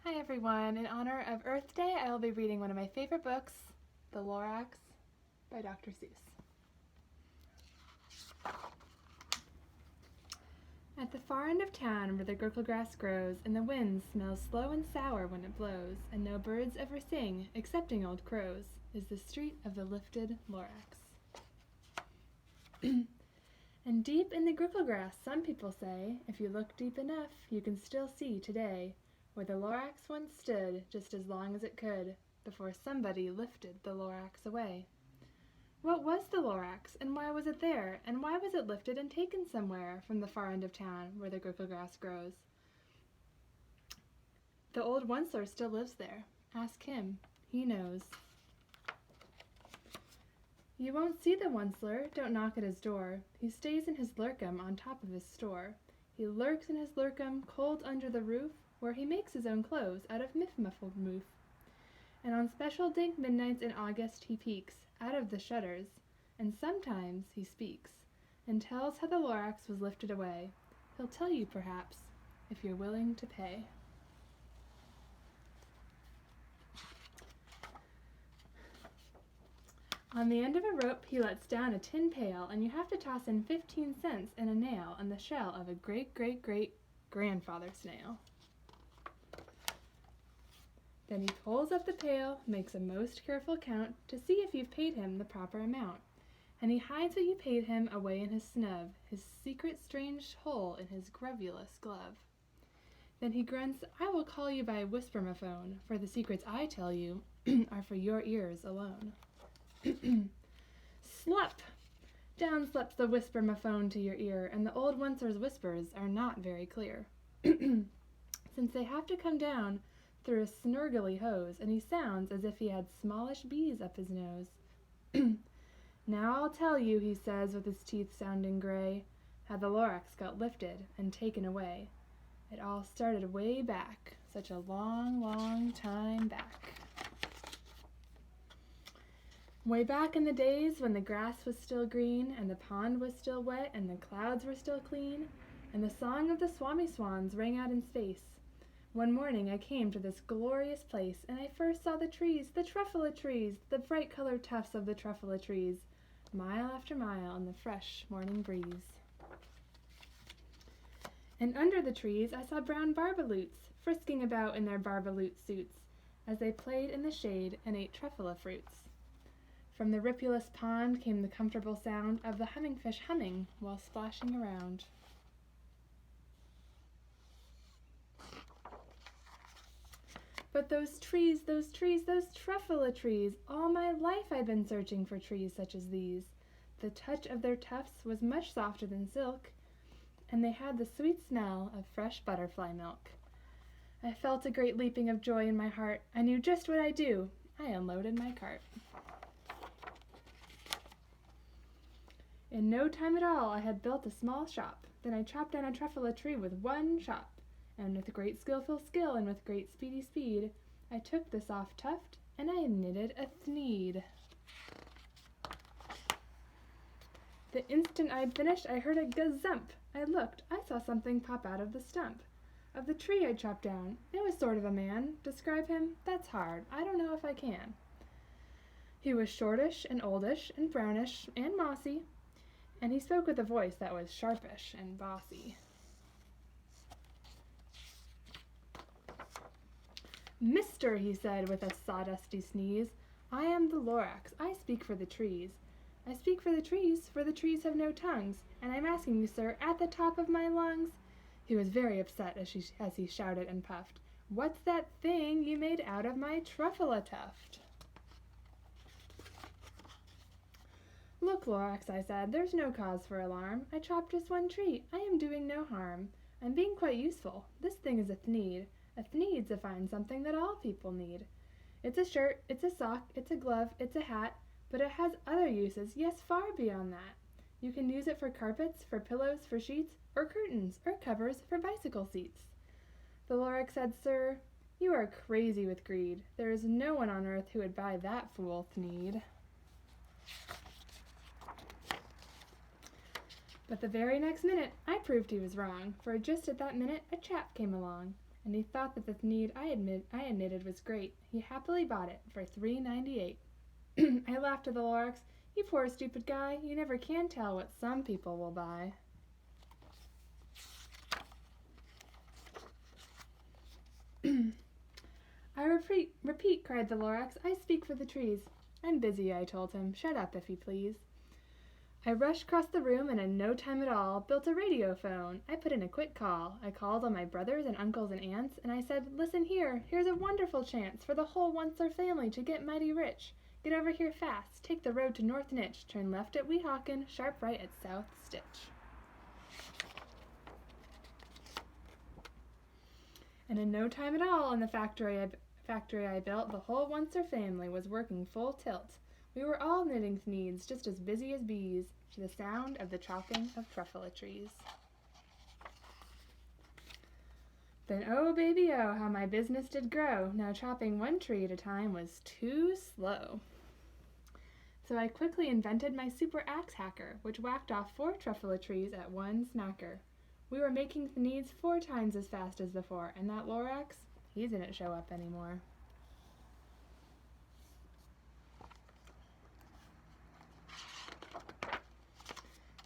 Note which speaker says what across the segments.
Speaker 1: Hi everyone, in honor of Earth Day, I will be reading one of my favorite books, The Lorax by Dr. Seuss. At the far end of town where the gurkle grass grows and the wind smells slow and sour when it blows, and no birds ever sing excepting old crows, is the street of the lifted Lorax. And deep in the gurkle grass, some people say, if you look deep enough, you can still see today where the Lorax once stood just as long as it could, before somebody lifted the Lorax away. What was the Lorax, and why was it there, and why was it lifted and taken somewhere from the far end of town where the gurkle grass grows? The old Onceler still lives there. Ask him. He knows. You won't see the Onceler, don't knock at his door. He stays in his lurkum on top of his store. He lurks in his lurkum, cold under the roof, where he makes his own clothes out of muffled moof. And on special dank midnights in August he peeks out of the shutters, and sometimes he speaks, and tells how the Lorax was lifted away. He'll tell you, perhaps, if you're willing to pay. On the end of a rope he lets down a tin pail, and you have to toss in 15 cents and a nail and the shell of a great-great-great-grandfather snail. Then he pulls up the pail, makes a most careful count to see if you've paid him the proper amount, and he hides what you paid him away in his snub, his secret strange hole in his grubulous glove. Then he grunts, I will call you by whispermaphone, for the secrets I tell you are for your ears alone. Slup! Down slips the whispermaphone to your ear, and the old Onceler's whispers are not very clear, since they have to come down through a snurgly hose, and he sounds as if he had smallish bees up his nose. Now I'll tell you, he says with his teeth sounding gray, how the Lorax got lifted and taken away. It all started way back, such a long, long time back. Way back in the days when the grass was still green, and the pond was still wet, and the clouds were still clean, and the song of the swami swans rang out in space. One morning I came to this glorious place, and I first saw the trees, the truffula trees, the bright-colored tufts of the truffula trees, mile after mile in the fresh morning breeze. And under the trees I saw brown barbaloots, frisking about in their barbaloot suits, as they played in the shade and ate truffula fruits. From the ripulous pond came the comfortable sound of the hummingfish humming while splashing around. But those trees, those truffula trees, all my life I've been searching for trees such as these. The touch of their tufts was much softer than silk, and they had the sweet smell of fresh butterfly milk. I felt a great leaping of joy in my heart. I knew just what I'd do. I unloaded my cart. In no time at all I had built a small shop. Then I chopped down a truffula tree with one chop. And with great skillful skill and with great speedy speed, I took the soft tuft and I knitted a thneed. The instant I'd finished, I heard a gazump. I looked. I saw something pop out of the stump of the tree I'd chopped down. It was sort of a man. Describe him? That's hard. I don't know if I can. He was shortish and oldish and brownish and mossy, and he spoke with a voice that was sharpish and bossy. Mister, he said with a sawdusty sneeze, I am the Lorax. I speak for the trees. I speak for the trees have no tongues, and I'm asking you, sir, at the top of my lungs. He was very upset as he shouted and puffed, What's that thing you made out of my truffula tuft? Look, Lorax, I said, there's no cause for alarm. I chopped just one tree. I am doing no harm. I'm being quite useful. This thing is a thneed. A thneed's a fine something that all people need. It's a shirt, it's a sock, it's a glove, it's a hat, but it has other uses, yes, far beyond that. You can use it for carpets, for pillows, for sheets, or curtains, or covers for bicycle seats. The Lorax said, Sir, you are crazy with greed. There is no one on earth who would buy that fool thneed. But the very next minute I proved he was wrong, for just at that minute a chap came along, and he thought that the Thneed I had knitted was great. He happily bought it for $3.98. I laughed at the Lorax. You poor stupid guy, you never can tell what some people will buy. I repeat, cried the Lorax. I speak for the trees. I'm busy, I told him. Shut up, if you please. I rushed across the room and in no time at all built a radio phone. I put in a quick call. I called on my brothers and uncles and aunts, and I said, listen here, here's a wonderful chance for the whole Onceler family to get mighty rich. Get over here fast. Take the road to North Nitch. Turn left at Weehawken, sharp right at South Stitch. And in no time at all in the factory I built, the whole Onceler family was working full tilt. We were all knitting Thneeds, just as busy as bees, to the sound of the chopping of truffula trees. Then, oh baby, oh, how my business did grow. Now chopping one tree at a time was too slow. So I quickly invented my super axe hacker, which whacked off 4 truffula trees at one smacker. We were making Thneeds 4 times as fast as before, and that Lorax, he didn't show up anymore.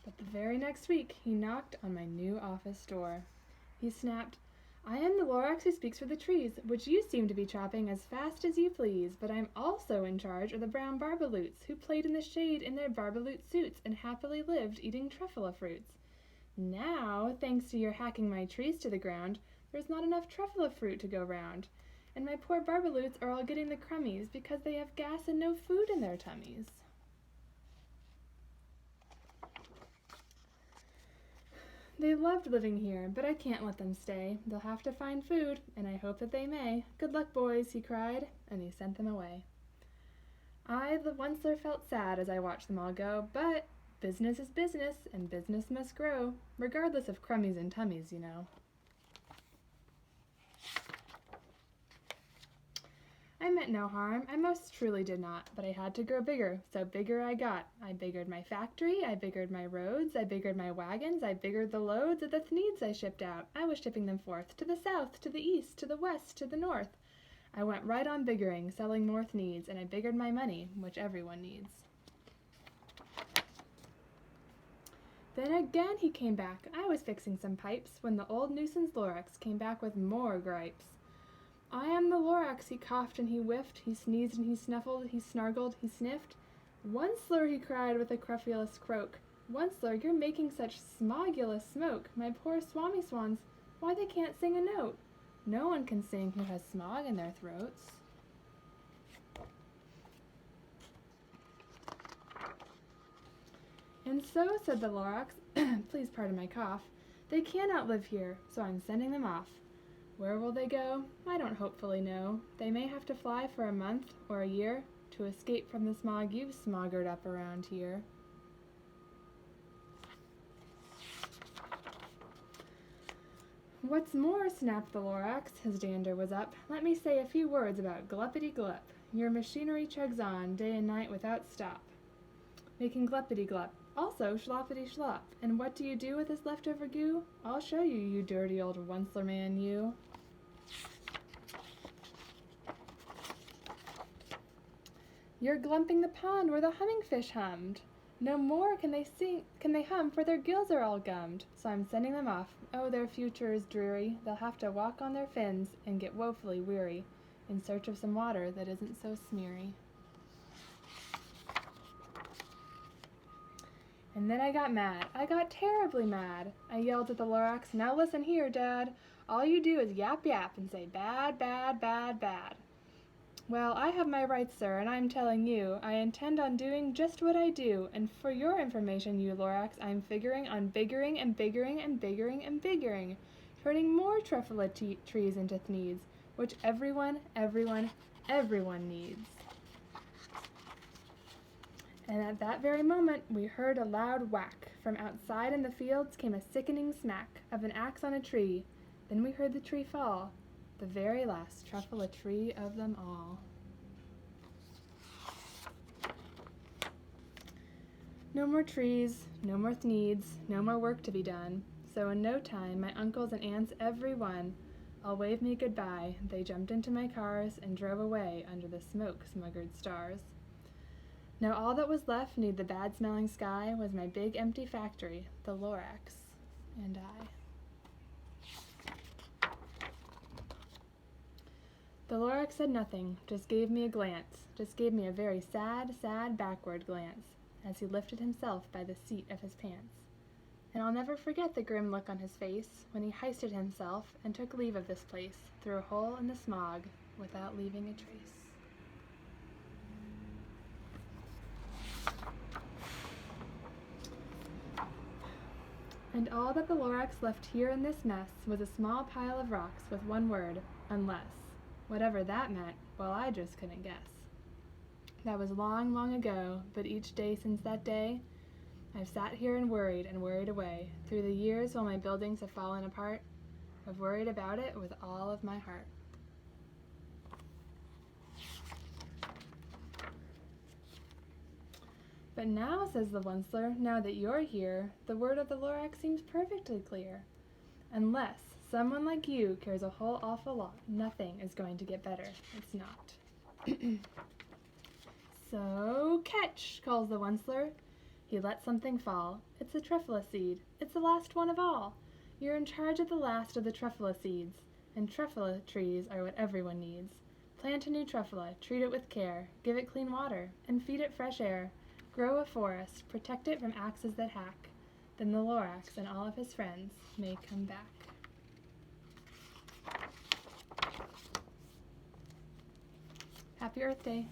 Speaker 1: But the very next week, he knocked on my new office door. He snapped, I am the Lorax who speaks for the trees, which you seem to be chopping as fast as you please, but I'm also in charge of the brown barbaloots, who played in the shade in their barbaloot suits and happily lived eating truffula fruits. Now, thanks to your hacking my trees to the ground, there's not enough truffula fruit to go round, and my poor barbaloots are all getting the crummies because they have gas and no food in their tummies. They loved living here, but I can't let them stay. They'll have to find food, and I hope that they may. Good luck, boys, he cried, and he sent them away. I, the Onceler, felt sad as I watched them all go, but business is business, and business must grow, regardless of crummies and tummies, you know. I meant no harm, I most truly did not, but I had to grow bigger, so bigger I got. I biggered my factory, I biggered my roads, I biggered my wagons, I biggered the loads of the Thneeds I shipped out. I was shipping them forth, to the south, to the east, to the west, to the north. I went right on biggering, selling more Thneeds, and I biggered my money, which everyone needs. Then again he came back. I was fixing some pipes, when the old nuisance Lorax came back with more gripes. I am the Lorax, he coughed and he whiffed, he sneezed and he snuffled, he snargled, he sniffed. Onceler, he cried with a crufulous croak. Onceler, you're making such smogulous smoke. My poor swami swans, why they can't sing a note. No one can sing who has smog in their throats. And so, said the Lorax, please pardon my cough, they cannot live here, so I'm sending them off. Where will they go? I don't hopefully know. They may have to fly for a month or a year to escape from the smog you've smoggered up around here. What's more, snapped the Lorax, his dander was up, let me say a few words about gluppity-glup. Your machinery chugs on, day and night without stop, making gluppity-glup. Also schloppity-schlop. And what do you do with this leftover goo? I'll show you, you dirty old Onceler man, you. You're glumping the pond where the hummingfish hummed. No more can they hum, for their gills are all gummed. So I'm sending them off. Oh, their future is dreary. They'll have to walk on their fins and get woefully weary, in search of some water that isn't so smeary. And then I got mad. I got terribly mad. I yelled at the Lorax, now listen here, Dad. All you do is yap yap and say bad, bad, bad, bad. Well, I have my rights, sir, and I'm telling you, I intend on doing just what I do, and for your information, you Lorax, I'm figuring on biggering and biggering and biggering and biggering, turning more truffula trees into Thneeds, which everyone needs. And at that very moment, we heard a loud whack. From outside in the fields came a sickening smack of an axe on a tree. Then we heard the tree fall, the very last truffula tree of them all. No more trees, no more Thneeds, no more work to be done. So in no time, my uncles and aunts, every one, all waved me goodbye. They jumped into my cars and drove away under the smoke-smuggered stars. Now all that was left 'neath the bad-smelling sky was my big empty factory, the Lorax, and I. The Lorax said nothing, just gave me a glance, just gave me a very sad, sad backward glance, as he lifted himself by the seat of his pants. And I'll never forget the grim look on his face when he hoisted himself and took leave of this place through a hole in the smog without leaving a trace. And all that the Lorax left here in this mess was a small pile of rocks with one word, unless. Whatever that meant, well, I just couldn't guess. That was long, long ago, but each day since that day, I've sat here and worried away. Through the years while my buildings have fallen apart, I've worried about it with all of my heart. But now, says the Onceler, now that you're here, the word of the Lorax seems perfectly clear. Unless someone like you cares a whole awful lot, nothing is going to get better. It's not. So catch, calls the Onceler. He lets something fall. It's a truffula seed. It's the last one of all. You're in charge of the last of the truffula seeds, and truffula trees are what everyone needs. Plant a new truffula, treat it with care, give it clean water, and feed it fresh air. Grow a forest, protect it from axes that hack. Then the Lorax and all of his friends may come back. Happy Earth Day!